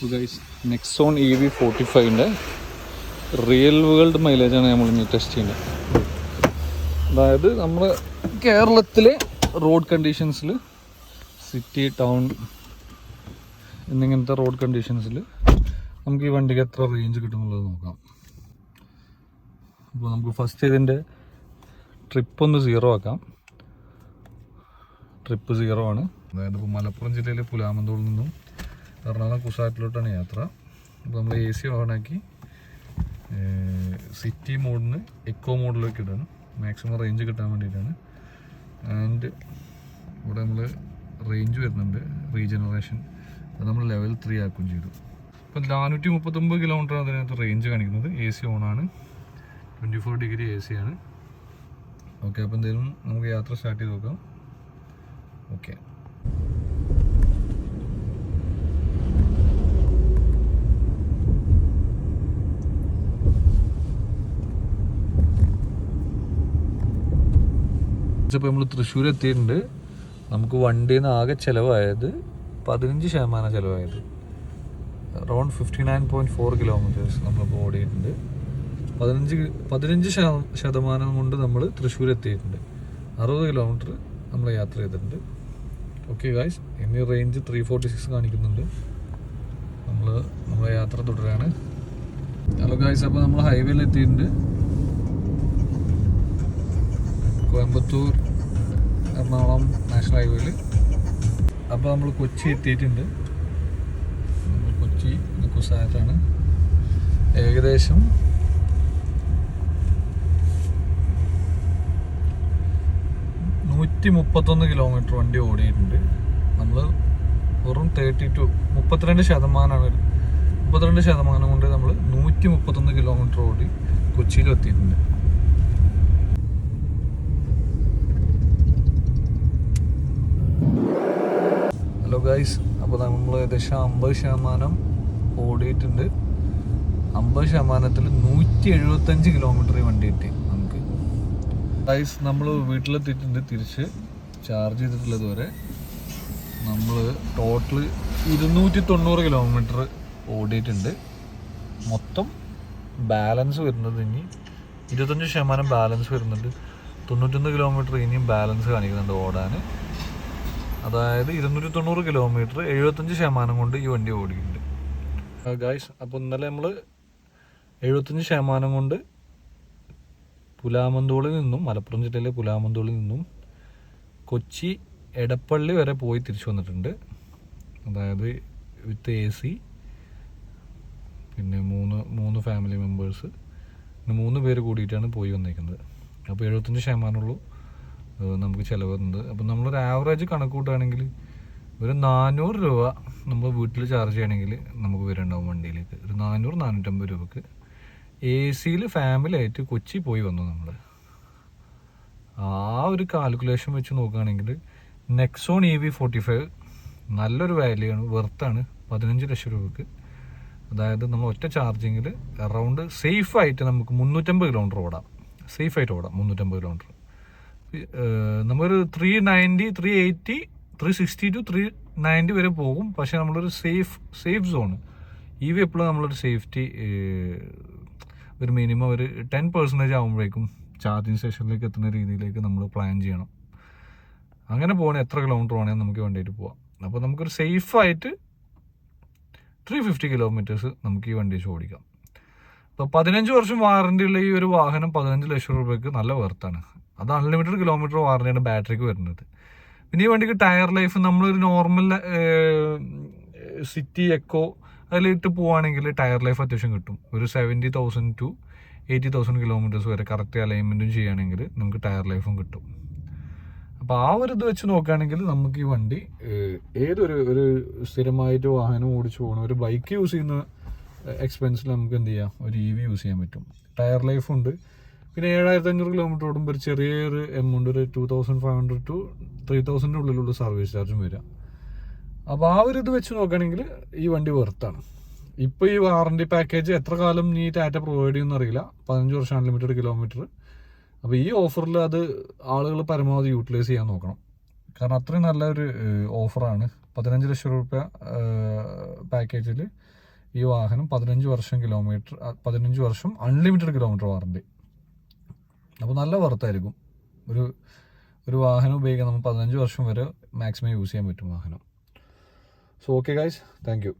Guys Nexon EV45 real world മൈലേജാണ് നമ്മളിനി test ചെയ്യുന്നത്. അതായത് നമ്മൾ കേരളത്തിലെ റോഡ് കണ്ടീഷൻസിൽ സിറ്റി ടൗൺ എന്നിങ്ങനത്തെ റോഡ് കണ്ടീഷൻസിൽ നമുക്ക് ഈ വണ്ടിക്ക് എത്ര റേഞ്ച് കിട്ടുന്നുള്ളത് നോക്കാം. അപ്പോൾ നമുക്ക് ഫസ്റ്റ് ഇതിൻ്റെ ട്രിപ്പ് ഒന്ന് 0 ആക്കാം. ട്രിപ്പ് 0 ആണ്. അതായത് ഇപ്പോൾ മലപ്പുറം ജില്ലയിലെ പുലാമന്തോളിൽ നിന്നും എറണാകുളം കുസാറ്റിലോട്ടാണ് യാത്ര. അപ്പോൾ നമ്മൾ AC ഓണാക്കി സിറ്റി മോഡിന് എക്കോ മോഡിലേക്ക് ഇടാണ്, മാക്സിമം റേഞ്ച് കിട്ടാൻ വേണ്ടിയിട്ടാണ്. ആൻഡ് ഇവിടെ നമ്മൾ റേഞ്ച് വരുന്നുണ്ട്, റീജനറേഷൻ, അത് നമ്മൾ ലെവൽ 3 ആക്കുകയും ചെയ്തു. ഇപ്പം 439 കിലോമീറ്റർ അതിനകത്ത് റേഞ്ച് കാണിക്കുന്നത്. AC ഓണാണ്, 24 ഡിഗ്രി AC ആണ്. ഓക്കെ, അപ്പോൾ എന്തെങ്കിലും നമുക്ക് യാത്ര സ്റ്റാർട്ട് ചെയ്ത് നോക്കാം. ഓക്കെ, ഇപ്പോൾ നമ്മൾ തൃശ്ശൂർ എത്തിയിട്ടുണ്ട്. നമുക്ക് വണ്ടിയിൽ നിന്ന് ആകെ ചിലവായത് 15% ചിലവായത്. അറൗണ്ട് 59.4 കിലോമീറ്റേഴ്സ് നമ്മളിപ്പോൾ ഓടിയിട്ടുണ്ട്. 15% കൊണ്ട് നമ്മൾ തൃശ്ശൂർ എത്തിയിട്ടുണ്ട്. 60 കിലോമീറ്റർ നമ്മൾ യാത്ര ചെയ്തിട്ടുണ്ട്. ഓക്കെ ഗായ്സ്, ഇനി റേഞ്ച് 346 കാണിക്കുന്നുണ്ട്. നമ്മളെ യാത്ര തുടരാണ്. ഹലോ ഗായ്സ്, അപ്പോൾ നമ്മൾ ഹൈവേയിൽ എത്തിയിട്ടുണ്ട്. കോയമ്പത്തൂർ എറണാകുളം നാഷണൽ ഹൈവേയിൽ. അപ്പോൾ നമ്മൾ കൊച്ചി എത്തിയിട്ടുണ്ട്. കൊച്ചി കുസാറ്റാണ്. ഏകദേശം 131 കിലോമീറ്റർ വണ്ടി ഓടിയിട്ടുണ്ട്. നമ്മൾ വെറും 32% കൊണ്ട് നമ്മൾ 131 കിലോമീറ്റർ ഓടി കൊച്ചിയിൽ എത്തിയിട്ടുണ്ട്. ഹലോ ഗൈസ്, അപ്പോൾ നമ്മൾ ഏകദേശം 50% ഓടിയിട്ടുണ്ട്. 50%ത്തിൽ 175 കിലോമീറ്റർ വണ്ടി എത്തി നമുക്ക്. ഗൈസ്, നമ്മൾ വീട്ടിലെത്തിയിട്ടുണ്ട്. തിരിച്ച് ചാർജ് ചെയ്തിട്ടുള്ളത് വരെ നമ്മൾ ടോട്ടൽ 290 കിലോമീറ്റർ ഓടിയിട്ടുണ്ട്. മൊത്തം ബാലൻസ് വരുന്നത് ഇനി 25% ബാലൻസ് വരുന്നുണ്ട്. 91 കിലോമീറ്റർ ഇനിയും ബാലൻസ് കാണിക്കുന്നുണ്ട് ഓടാൻ. അതായത് 290 കിലോമീറ്റർ 75% കൊണ്ട് ഈ വണ്ടി ഓടിക്കുന്നുണ്ട് ഗായ്സ്. അപ്പോൾ ഇന്നലെ നമ്മൾ 75% കൊണ്ട് പുലാമന്തോളിൽ നിന്നും, മലപ്പുറം ജില്ലയിലെ പുലാമന്തോളിൽ നിന്നും കൊച്ചി എടപ്പള്ളി വരെ പോയി തിരിച്ചു വന്നിട്ടുണ്ട്. അതായത് വിത്ത് AC, പിന്നെ മൂന്ന് ഫാമിലി മെമ്പേഴ്സ്, പിന്നെ 3 പേര് കൂടിയിട്ടാണ് പോയി വന്നേക്കുന്നത്. അപ്പോൾ 75% നമുക്ക് ചിലവുണ്ട്. അപ്പം നമ്മളൊരു ആവറേജ് കണക്ക് കൂട്ടുകയാണെങ്കിൽ ഒരു 400 രൂപ നമ്മൾ വീട്ടിൽ ചാർജ് ചെയ്യണമെങ്കിൽ നമുക്ക് വരുന്നുണ്ടാവും വണ്ടിയിലേക്ക്. ഒരു 400-450 രൂപക്ക് ACയിൽ ഫാമിലി ആയിട്ട് കൊച്ചി പോയി വന്നു. നമ്മൾ ആ ഒരു കാൽക്കുലേഷൻ വെച്ച് നോക്കുകയാണെങ്കിൽ നെക്സോൺ EV45 നല്ലൊരു വാല്യൂ ആണ്, വെർത്താണ്. 15 ലക്ഷം രൂപക്ക്. അതായത് നമ്മൾ ഒറ്റ ചാർജിങ്ങിൽ അറൗണ്ട് സേഫായിട്ട് നമുക്ക് 350 കിലോമീറ്റർ ഓടാം. സേഫായിട്ട് ഓടാം 350 കിലോമീറ്റർ. നമ്മളൊരു 390, 380, 360 to 390 വരെ പോകും. പക്ഷേ നമ്മളൊരു സേഫ് സോണ്. EV എപ്പോഴും നമ്മളൊരു സേഫ്റ്റി ഒരു മിനിമം ഒരു 10% ആകുമ്പോഴേക്കും ചാർജിങ് സ്റ്റേഷനിലേക്ക് എത്തുന്ന രീതിയിലേക്ക് നമ്മൾ പ്ലാൻ ചെയ്യണം. അങ്ങനെ പോകണേ എത്ര കിലോമീറ്റർ വേണമെങ്കിൽ നമുക്ക് വേണ്ടിയിട്ട് പോവാം. അപ്പോൾ നമുക്കൊരു സേഫായിട്ട് 350 കിലോമീറ്റേഴ്സ് നമുക്ക് ഈ വണ്ടി വെച്ച് ഓടിക്കാം. അപ്പോൾ 15 വർഷം വാറണ്ടിയുള്ള ഈ ഒരു വാഹനം 15 ലക്ഷം രൂപയ്ക്ക് നല്ല വെർത്താണ്. അത് അൺലിമിറ്റഡ് കിലോമീറ്റർ വാറണ്ടിയാണ് ബാറ്ററിക്ക് വരുന്നത്. പിന്നെ ഈ വണ്ടിക്ക് ടയർ ലൈഫ് നമ്മളൊരു നോർമൽ സിറ്റി എക്കോ അതിലിട്ട് പോവുകയാണെങ്കിൽ ടയർ ലൈഫ് അത്യാവശ്യം കിട്ടും. ഒരു 70,000 to 80,000 കിലോമീറ്റേഴ്സ് വരെ കറക്റ്റ് അലൈൻമെൻറ്റും ചെയ്യുകയാണെങ്കിൽ നമുക്ക് ടയർ ലൈഫും കിട്ടും. അപ്പോൾ ആ ഒരു ഇത് വെച്ച് നോക്കുകയാണെങ്കിൽ നമുക്ക് ഈ വണ്ടി ഒരു സ്ഥിരമായിട്ട് വാഹനം ഓടിച്ചു പോകണം, ഒരു ബൈക്ക് യൂസ് ചെയ്യുന്ന എക്സ്പെൻസിൽ നമുക്ക് എന്ത് ചെയ്യാം, ഒരു EV യൂസ് ചെയ്യാൻ പറ്റും. ടയർ ലൈഫുണ്ട്. പിന്നെ 7500 കിലോമീറ്റർ ഓടുമ്പോൾ ഒരു ചെറിയൊരു എമൗണ്ട്, ഒരു 2500 to 3000 ഉള്ളിലുള്ള സർവീസ് ചാർജും വരിക. അപ്പോൾ ആ ഒരു ഇത് വെച്ച് നോക്കുകയാണെങ്കിൽ ഈ വണ്ടി വെർത്താണ്. ഇപ്പോൾ ഈ വാറണ്ടി പാക്കേജ് എത്ര കാലം ഈ ടാറ്റ പ്രൊവൈഡ് ചെയ്യുമെന്ന് അറിയില്ല. 15 വർഷം അൺലിമിറ്റഡ് കിലോമീറ്റർ. അപ്പോൾ ഈ ഓഫറിൽ അത് ആളുകൾ പരമാവധി യൂട്ടിലൈസ് ചെയ്യാൻ നോക്കണം. കാരണം അത്രയും നല്ലൊരു ഓഫറാണ്. 15 ലക്ഷം രൂപ പാക്കേജിൽ ഈ വാഹനം 15 വർഷം അൺലിമിറ്റഡ് കിലോമീറ്റർ വാറണ്ടി. അപ്പോൾ നല്ല വർത്തായിരിക്കും. ഒരു വാഹനം ഉപയോഗിക്കാൻ നമുക്ക് 15 വർഷം വരെ മാക്സിമം യൂസ് ചെയ്യാൻ പറ്റും വാഹനം. So okay guys, thank you.